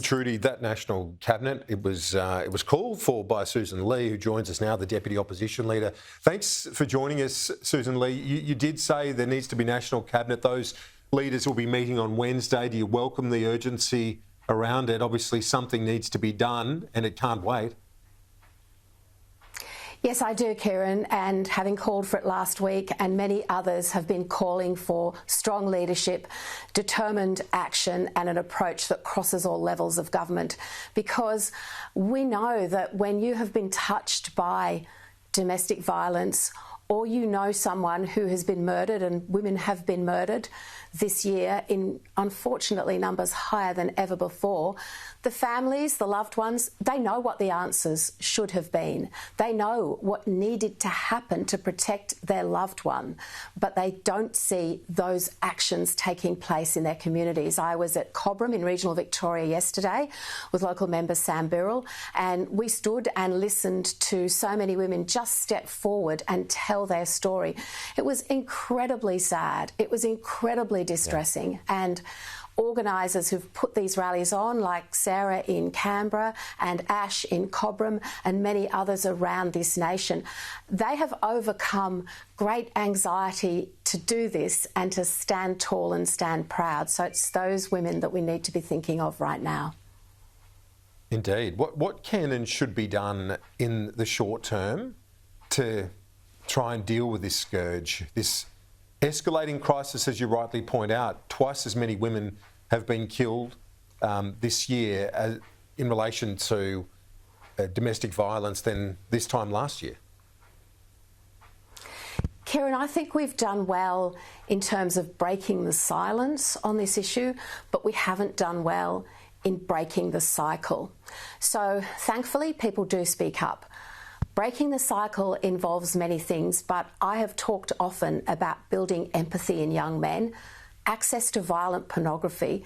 Trudy, that National Cabinet, it was called for by Sussan Ley, who joins us now, the Deputy Opposition Leader. Thanks for joining us, Sussan Ley. You did say there needs to be National Cabinet. Those leaders will be meeting on Wednesday. Do you welcome the urgency around it? Obviously, something needs to be done and it can't wait. Yes, I do, Kieran, and having called for it last week, and many others have been calling for strong leadership, determined action and an approach that crosses all levels of government, because we know that when you have been touched by domestic violence, or you know someone who has been murdered, and women have been murdered this year in, unfortunately, numbers higher than ever before, the families, the loved ones, they know what the answers should have been. They know what needed to happen to protect their loved one, but they don't see those actions taking place in their communities. I was at Cobram in regional Victoria yesterday with local member Sam Birrell, and we stood and listened to so many women just step forward and tell their story. It was incredibly sad. It was incredibly distressing. And organisers who've put these rallies on, like Sarah in Canberra and Ash in Cobram and many others around this nation, they have overcome great anxiety to do this and to stand tall and stand proud. So it's those women that we need to be thinking of right now. Indeed. What can and should be done in the short term to try and deal with this scourge, this escalating crisis, as you rightly point out? Twice as many women have been killed this year in relation to domestic violence than this time last year. Kieran, I think we've done well in terms of breaking the silence on this issue, but we haven't done well in breaking the cycle. So thankfully, people do speak up. Breaking the cycle involves many things, but I have talked often about building empathy in young men. Access to violent pornography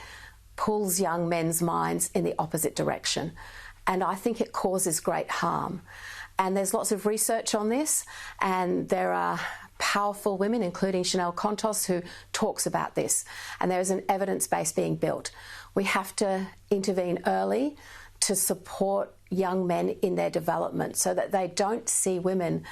pulls young men's minds in the opposite direction, and I think it causes great harm. And there's lots of research on this, and there are powerful women, including Chanel Contos, who talks about this, and there is an evidence base being built. We have to intervene early to support young men in their development so that they don't see women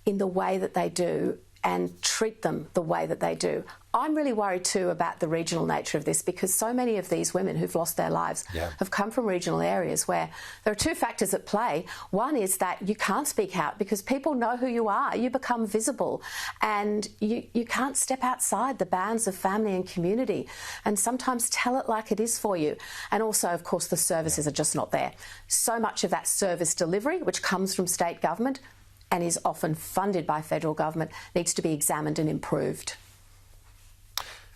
in the way that they do and treat them the way that they do. I'm really worried too about the regional nature of this, because so many of these women who've lost their lives have come from regional areas where there are two factors at play. One is that you can't speak out because people know who you are. You become visible, and you can't step outside the bounds of family and community and sometimes tell it like it is for you. And also, of course, the services are just not there. So much of that service delivery, which comes from state government and is often funded by federal government, needs to be examined and improved.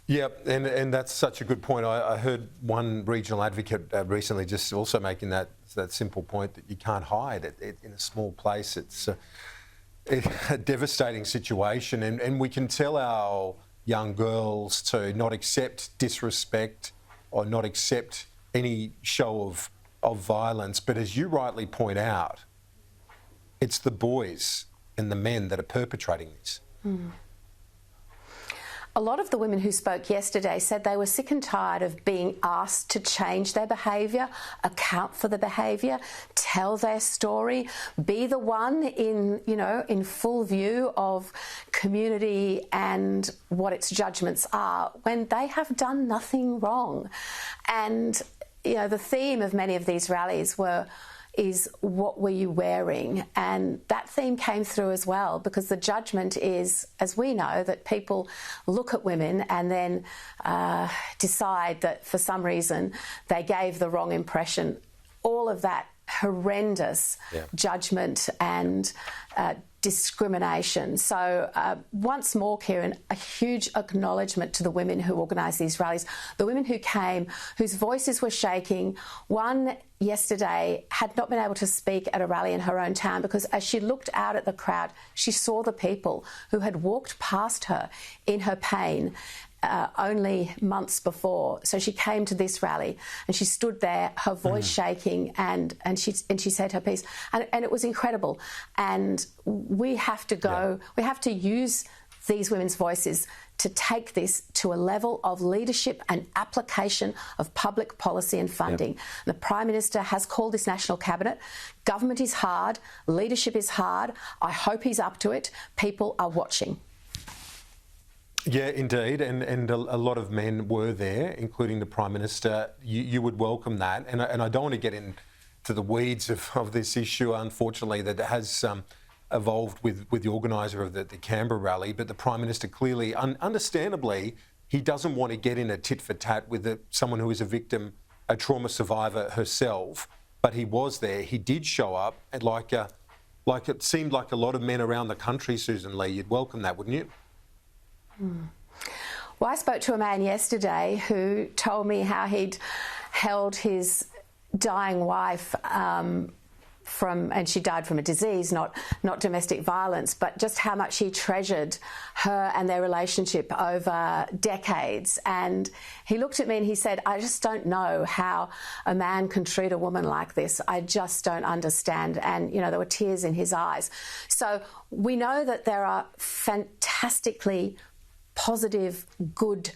Yeah, and that's such a good point. I heard one regional advocate recently just also making that simple point that you can't hide in a small place. It's a devastating situation, and we can tell our young girls to not accept disrespect or not accept any show of violence. But as you rightly point out, it's the boys and the men that are perpetrating this. A lot of the women who spoke yesterday said they were sick and tired of being asked to change their behaviour, account for the behaviour, tell their story, be the one in full view of community and what its judgments are when they have done nothing wrong. And the theme of many of these rallies is what were you wearing? And that theme came through as well, because the judgment is, as we know, that people look at women and then decide that for some reason they gave the wrong impression. All of that horrendous judgment and discrimination. So once more, Kieran, a huge acknowledgement to the women who organised these rallies, the women who came, whose voices were shaking. One yesterday had not been able to speak at a rally in her own town because as she looked out at the crowd, she saw the people who had walked past her in her pain only months before. So she came to this rally and she stood there, her voice shaking, and she said her piece, and it was incredible. And we have to go. We have to use these women's voices to take this to a level of leadership and application of public policy and funding. Yep. The Prime Minister has called this National Cabinet. Government is hard, leadership is hard. I hope he's up to it. People are watching. Yeah, indeed, and a lot of men were there, including the Prime Minister. You would welcome that, and I don't want to get into the weeds of this issue, unfortunately, that has evolved with the organiser of the Canberra rally, but the Prime Minister clearly, understandably, he doesn't want to get in a tit-for-tat with someone who is a victim, a trauma survivor herself, but he was there. He did show up, and like it seemed like a lot of men around the country, Sussan Ley, you'd welcome that, wouldn't you? Well, I spoke to a man yesterday who told me how he'd held his dying wife and she died from a disease, not domestic violence, but just how much he treasured her and their relationship over decades. And he looked at me and he said, I just don't know how a man can treat a woman like this. I just don't understand. And, you know, there were tears in his eyes. So we know that there are fantastically positive, good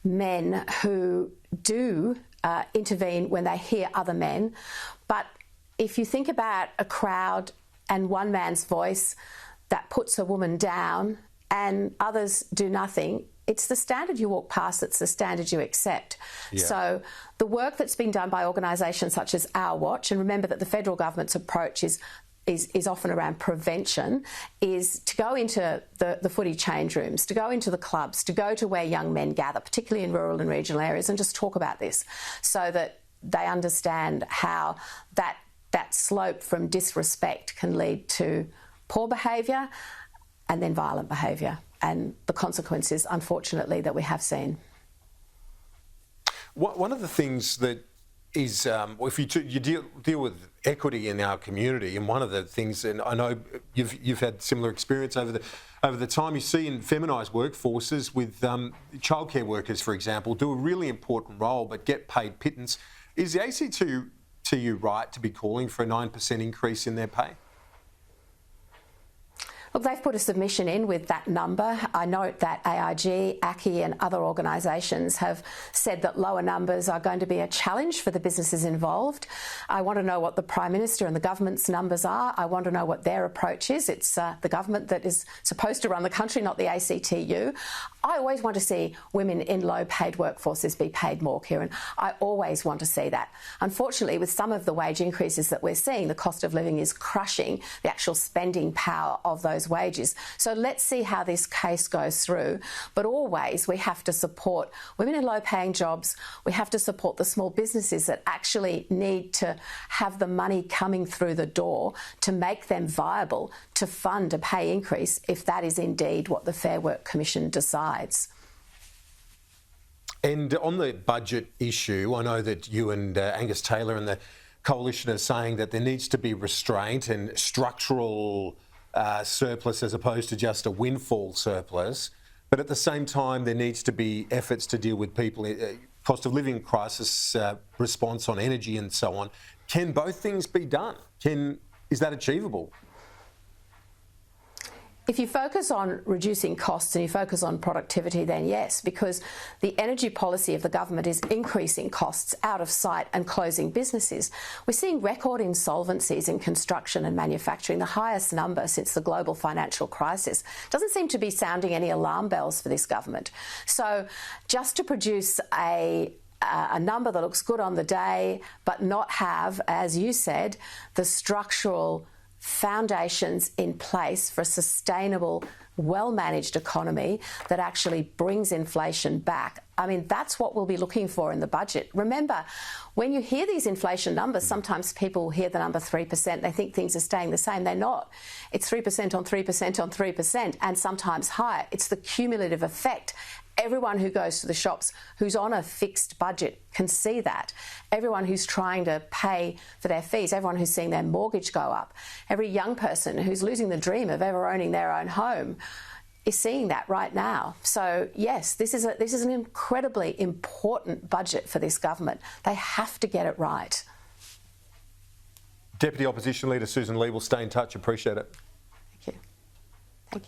men who do intervene when they hear other men. But if you think about a crowd and one man's voice that puts a woman down and others do nothing, it's the standard you walk past, it's the standard you accept. Yeah. So the work that's been done by organisations such as Our Watch, and remember that the federal government's approach is often around prevention, is to go into the footy change rooms, to go into the clubs, to go to where young men gather, particularly in rural and regional areas, and just talk about this so that they understand how that slope from disrespect can lead to poor behaviour and then violent behaviour, and the consequences, unfortunately, that we have seen. One of the things that is, if you deal with equity in our community, and one of the things, and I know you've had similar experience over the time, you see in feminised workforces with childcare workers, for example, do a really important role but get paid pittance. Is the ACTU right to be calling for a 9% increase in their pay? Look, they've put a submission in with that number. I note that AIG, ACTU and other organisations have said that lower numbers are going to be a challenge for the businesses involved. I want to know what the Prime Minister and the government's numbers are. I want to know what their approach is. It's the government that is supposed to run the country, not the ACTU. I always want to see women in low-paid workforces be paid more, Kieran. I always want to see that. Unfortunately, with some of the wage increases that we're seeing, the cost of living is crushing the actual spending power of those wages. So let's see how this case goes through. But always we have to support women in low-paying jobs. We have to support the small businesses that actually need to have the money coming through the door to make them viable, to fund a pay increase if that is indeed what the Fair Work Commission decides. And on the budget issue, I know that you and Angus Taylor and the Coalition are saying that there needs to be restraint and structural surplus as opposed to just a windfall surplus. But at the same time, there needs to be efforts to deal with people, cost of living crisis, response on energy and so on. Can both things be done? Is that achievable? If you focus on reducing costs and you focus on productivity, then yes, because the energy policy of the government is increasing costs out of sight and closing businesses. We're seeing record insolvencies in construction and manufacturing, the highest number since the global financial crisis. Doesn't seem to be sounding any alarm bells for this government. So just to produce a number that looks good on the day, but not have, as you said, the structural foundations in place for a sustainable, well-managed economy that actually brings inflation back. I mean, that's what we'll be looking for in the budget. Remember, when you hear these inflation numbers, sometimes people hear the number 3%, they think things are staying the same. They're not. It's 3% on 3% on 3%, and sometimes higher. It's the cumulative effect. Everyone who goes to the shops, who's on a fixed budget, can see that. Everyone who's trying to pay for their fees, everyone who's seeing their mortgage go up, every young person who's losing the dream of ever owning their own home is seeing that right now. So yes, this is an incredibly important budget for this government. They have to get it right. Deputy Opposition Leader Sussan Ley will stay in touch. Appreciate it.